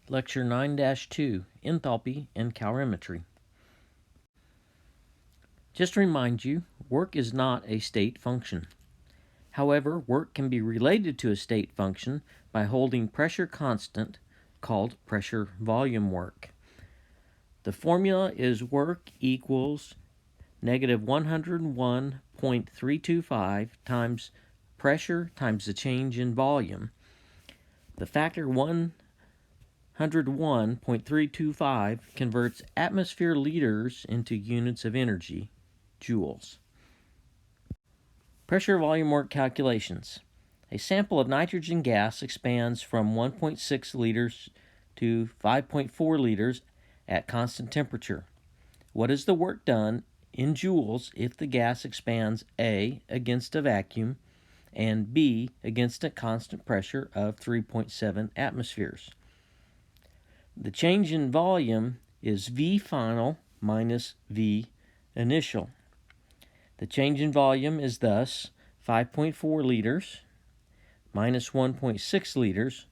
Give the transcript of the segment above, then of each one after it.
Lecture 9-2, Enthalpy and Calorimetry. Just to remind you, work is not a state function. However, work can be related to a state function by holding pressure constant, called pressure volume work. The formula is work equals negative 101.325 times pressure times the change in volume. The factor 101.325 converts atmosphere liters into units of energy, joules. Pressure volume work calculations. A sample of nitrogen gas expands from 1.6 liters to 5.4 liters at constant temperature. What is the work done in joules if the gas expands A against a vacuum and B against a constant pressure of 3.7 atmospheres? The change in volume is V final minus V initial. The change in volume is thus 5.4 liters minus 1.6 liters,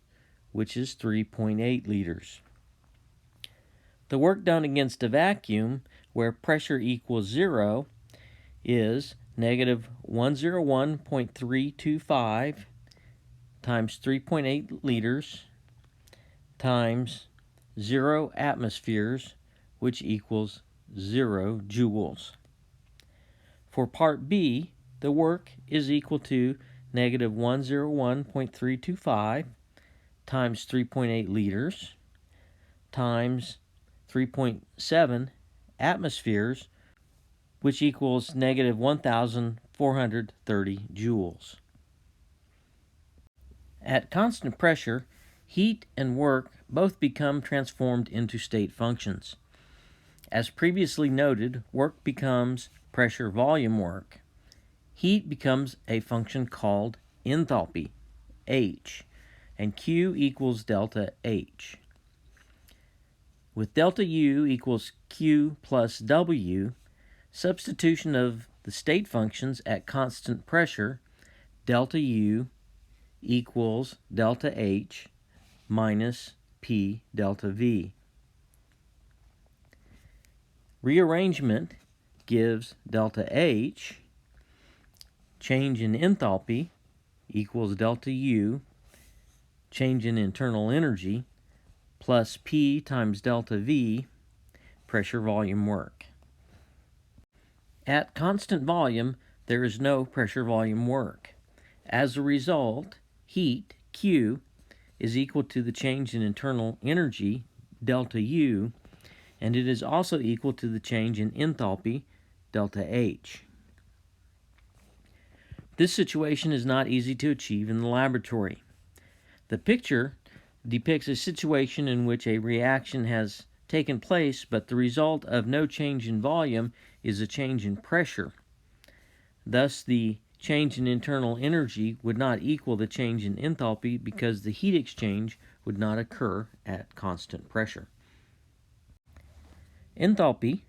which is 3.8 liters. The work done against a vacuum, where pressure equals 0, is negative 101.325 times 3.8 liters times 0 atmospheres, which equals 0 joules. For part B, the work is equal to negative 101.325 times 3.8 liters times 3.7 atmospheres, which equals negative 1,430 joules. At constant pressure, heat and work both become transformed into state functions. As previously noted, work becomes pressure volume work. Heat becomes a function called enthalpy, H, and Q equals delta H. With delta U equals Q plus W, substitution of the state functions at constant pressure, delta U equals delta H minus P delta V. Rearrangement gives delta H, change in enthalpy equals delta U, change in internal energy, plus P times delta V, pressure volume work. At constant volume, there is no pressure volume work. As a result, heat, Q, is equal to the change in internal energy, delta U, and it is also equal to the change in enthalpy, delta H. This situation is not easy to achieve in the laboratory. The picture depicts a situation in which a reaction has taken place, but the result of no change in volume is a change in pressure. Thus, the change in internal energy would not equal the change in enthalpy because the heat exchange would not occur at constant pressure. Enthalpy,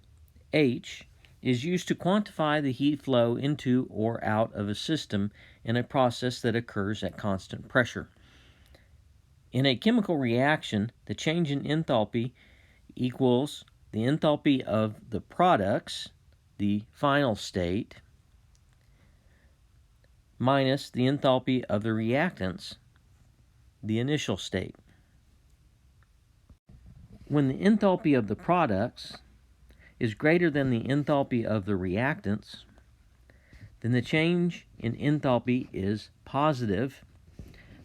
H, is used to quantify the heat flow into or out of a system in a process that occurs at constant pressure. In a chemical reaction, the change in enthalpy equals the enthalpy of the products, the final state, minus the enthalpy of the reactants, the initial state. When the enthalpy of the products is greater than the enthalpy of the reactants, then the change in enthalpy is positive.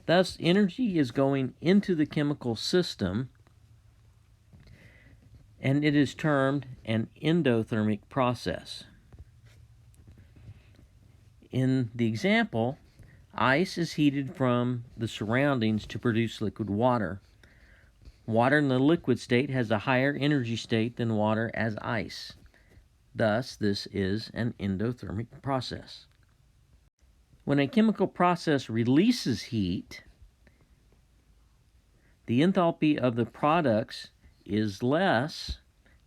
Thus, energy is going into the chemical system, and it is termed an endothermic process. In the example, ice is heated from the surroundings to produce liquid water. Water in the liquid state has a higher energy state than water as ice. Thus, this is an endothermic process. When a chemical process releases heat, the enthalpy of the products is less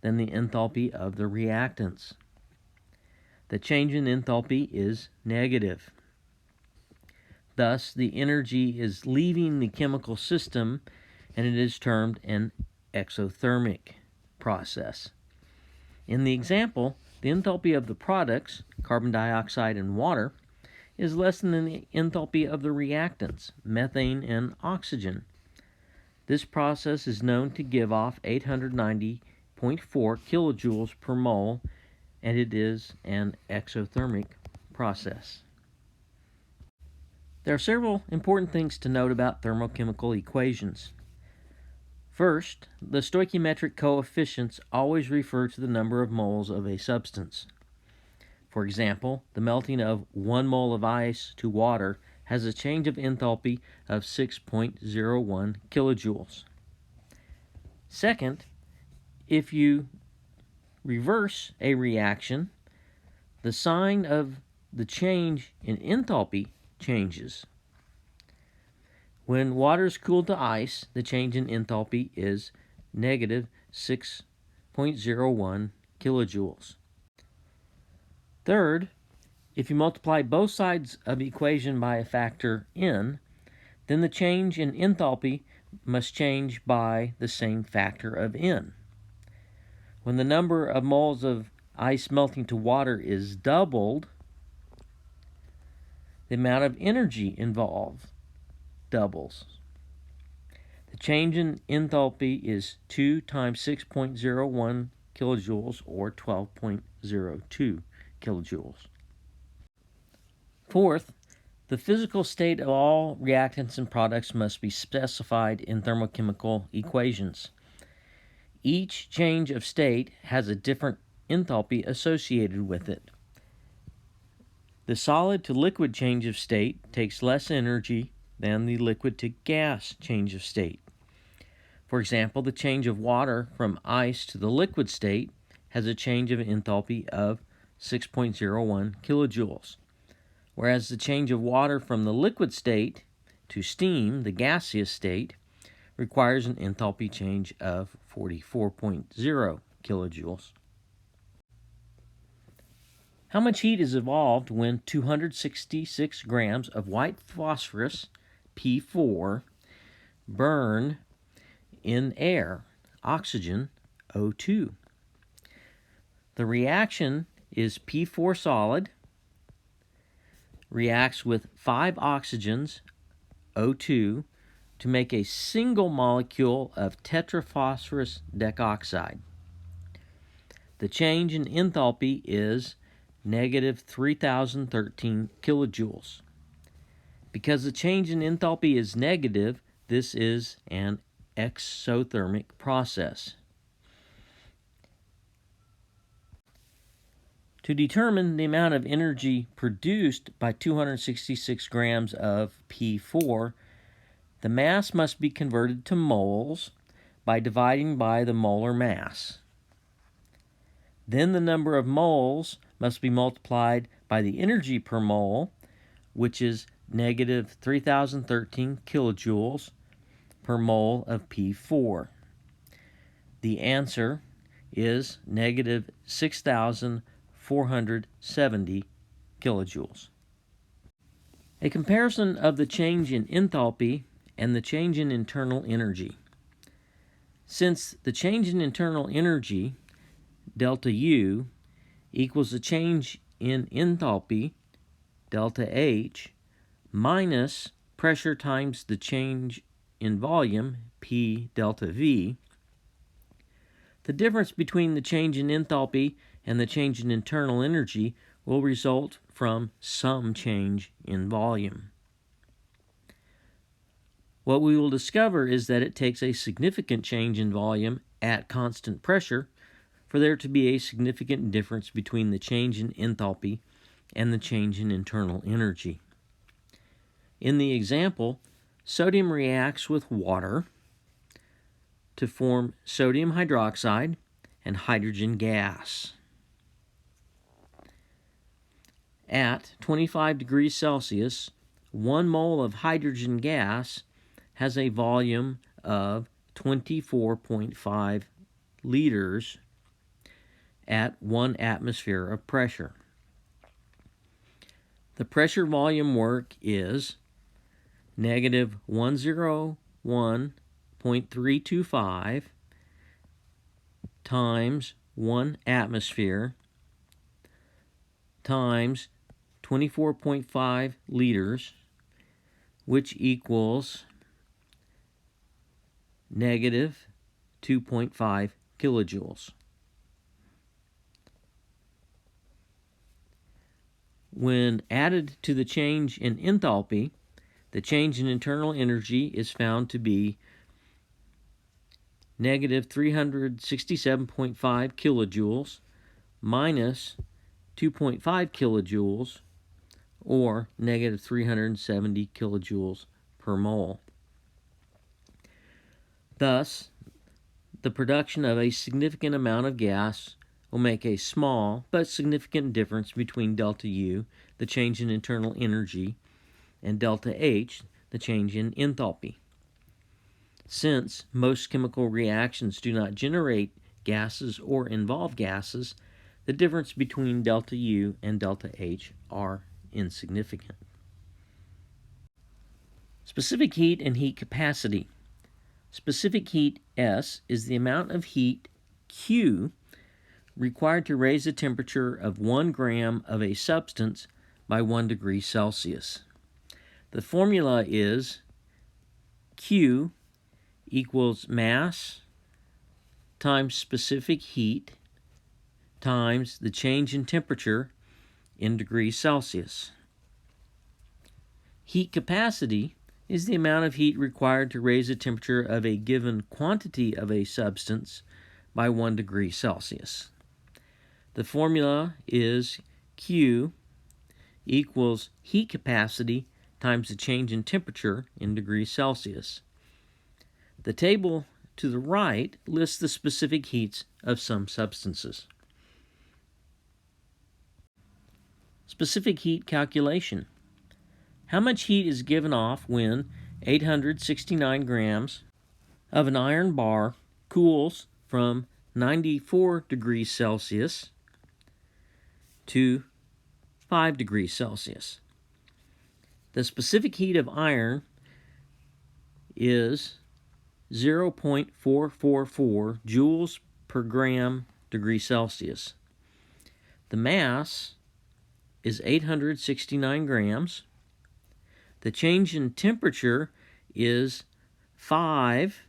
than the enthalpy of the reactants. The change in enthalpy is negative. Thus, the energy is leaving the chemical system and it is termed an exothermic process. In the example, the enthalpy of the products, carbon dioxide and water, is less than the enthalpy of the reactants, methane and oxygen. This process is known to give off 890.4 kilojoules per mole, and it is an exothermic process. There are several important things to note about thermochemical equations. First, the stoichiometric coefficients always refer to the number of moles of a substance. For example, the melting of 1 mole of ice to water has a change of enthalpy of 6.01 kilojoules. Second, if you reverse a reaction, the sign of the change in enthalpy changes. When water is cooled to ice, the change in enthalpy is negative 6.01 kilojoules. Third, if you multiply both sides of the equation by a factor n, then the change in enthalpy must change by the same factor of n. When the number of moles of ice melting to water is doubled, the amount of energy involved doubles. The change in enthalpy is 2 times 6.01 kilojoules, or 12.02 kilojoules. Fourth, the physical state of all reactants and products must be specified in thermochemical equations. Each change of state has a different enthalpy associated with it. The solid to liquid change of state takes less energy than the liquid to gas change of state. For example, the change of water from ice to the liquid state has a change of enthalpy of 6.01 kilojoules, whereas the change of water from the liquid state to steam, the gaseous state, requires an enthalpy change of 44.0 kilojoules. How much heat is evolved when 266 grams of white phosphorus, P4, burn in air, oxygen, O2? The reaction is P4 solid, reacts with 5 oxygens, O2, to make a single molecule of tetraphosphorus dicoxide. The change in enthalpy is negative 3013 kilojoules. Because the change in enthalpy is negative, this is an exothermic process. To determine the amount of energy produced by 266 grams of P4, the mass must be converted to moles by dividing by the molar mass. Then the number of moles must be multiplied by the energy per mole, which is negative 3013 kilojoules per mole of P4. The answer is negative 6,470 kilojoules. A comparison of the change in enthalpy and the change in internal energy. Since the change in internal energy, delta U, equals the change in enthalpy, delta H, minus pressure times the change in volume, P delta V, the difference between the change in enthalpy and the change in internal energy will result from some change in volume. What we will discover is that it takes a significant change in volume at constant pressure for there to be a significant difference between the change in enthalpy and the change in internal energy. In the example, sodium reacts with water to form sodium hydroxide and hydrogen gas. At 25 degrees Celsius, 1 mole of hydrogen gas has a volume of 24.5 liters at 1 atmosphere of pressure. The pressure volume work is negative 101 0.325 times 1 atmosphere times 24.5 liters, which equals negative 2.5 kilojoules. When added to the change in enthalpy, the change in internal energy is found to be negative 367.5 kilojoules minus 2.5 kilojoules, or negative 370 kilojoules per mole. Thus, the production of a significant amount of gas will make a small but significant difference between delta U, the change in internal energy, and delta H, the change in enthalpy. Since most chemical reactions do not generate gases or involve gases, the difference between delta U and delta H are insignificant. Specific heat and heat capacity. Specific heat S is the amount of heat Q required to raise the temperature of 1 gram of a substance by 1 degree Celsius. The formula is Q equals mass times specific heat times the change in temperature in degrees Celsius. Heat capacity is the amount of heat required to raise the temperature of a given quantity of a substance by 1 degree Celsius. The formula is Q equals heat capacity times the change in temperature in degrees Celsius. The table to the right lists the specific heats of some substances. Specific heat calculation. How much heat is given off when 869 grams of an iron bar cools from 94 degrees Celsius to 5 degrees Celsius? The specific heat of iron is 0.444 joules per gram degree Celsius. The mass is 869 grams. The change in temperature is 5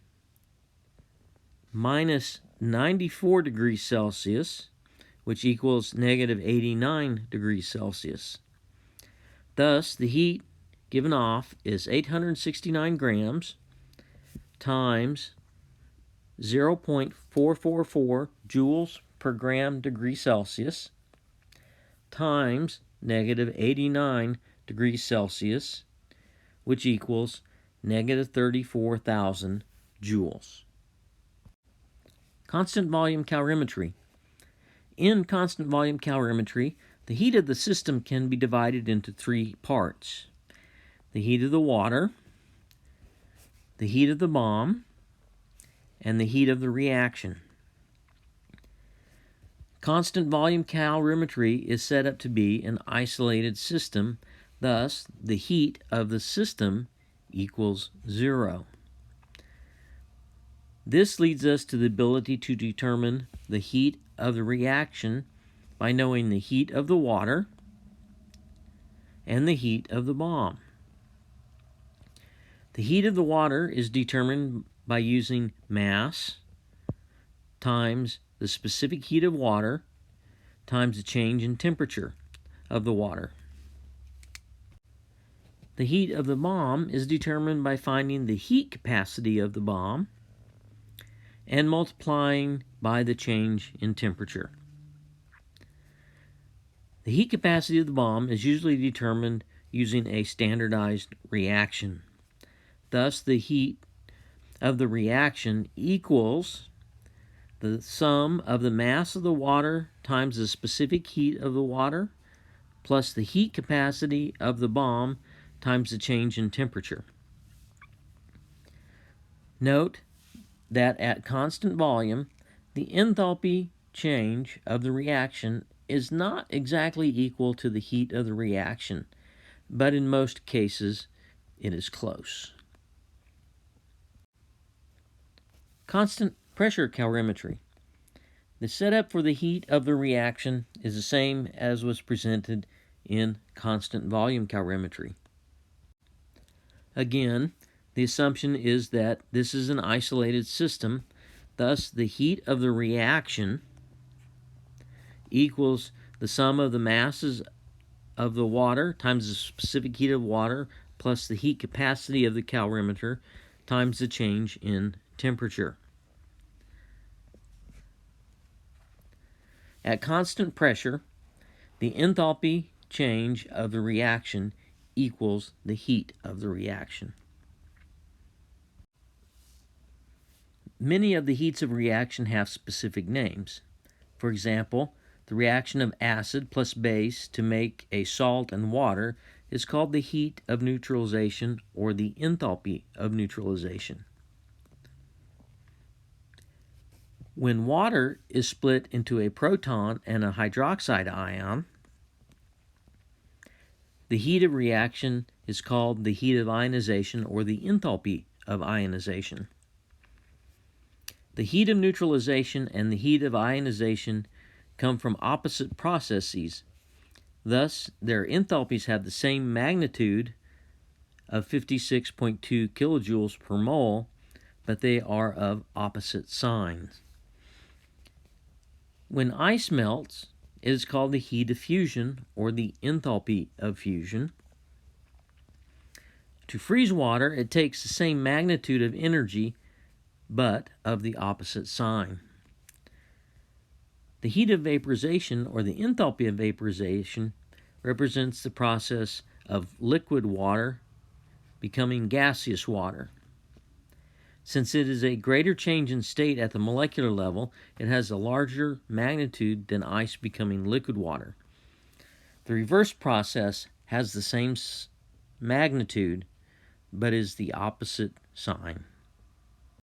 minus 94 degrees Celsius, which equals negative 89 degrees Celsius. Thus, the heat given off is 869 grams times 0.444 joules per gram degree Celsius times negative 89 degrees Celsius, which equals negative 34,000 joules. Constant volume calorimetry. In constant volume calorimetry, the heat of the system can be divided into 3 parts: the heat of the water, the heat of the bomb, and the heat of the reaction. Constant volume calorimetry is set up to be an isolated system, thus the heat of the system equals 0. This leads us to the ability to determine the heat of the reaction by knowing the heat of the water and the heat of the bomb. The heat of the water is determined by using mass times the specific heat of water times the change in temperature of the water. The heat of the bomb is determined by finding the heat capacity of the bomb and multiplying by the change in temperature. The heat capacity of the bomb is usually determined using a standardized reaction. Thus, the heat of the reaction equals the sum of the mass of the water times the specific heat of the water plus the heat capacity of the bomb times the change in temperature. Note that at constant volume, the enthalpy change of the reaction is not exactly equal to the heat of the reaction, but in most cases it is close. Constant pressure calorimetry. The setup for the heat of the reaction is the same as was presented in constant volume calorimetry. Again, the assumption is that this is an isolated system, thus the heat of the reaction equals the sum of the masses of the water times the specific heat of water plus the heat capacity of the calorimeter times the change in temperature. At constant pressure, the enthalpy change of the reaction equals the heat of the reaction. Many of the heats of reaction have specific names. For example, the reaction of acid plus base to make a salt and water is called the heat of neutralization or the enthalpy of neutralization. When water is split into a proton and a hydroxide ion, the heat of reaction is called the heat of ionization or the enthalpy of ionization. The heat of neutralization and the heat of ionization come from opposite processes. Thus, their enthalpies have the same magnitude of 56.2 kilojoules per mole, but they are of opposite signs. When ice melts, it is called the heat of fusion or the enthalpy of fusion. To freeze water, it takes the same magnitude of energy, but of the opposite sign. The heat of vaporization or the enthalpy of vaporization represents the process of liquid water becoming gaseous water. Since it is a greater change in state at the molecular level, it has a larger magnitude than ice becoming liquid water. The reverse process has the same magnitude, but is the opposite sign.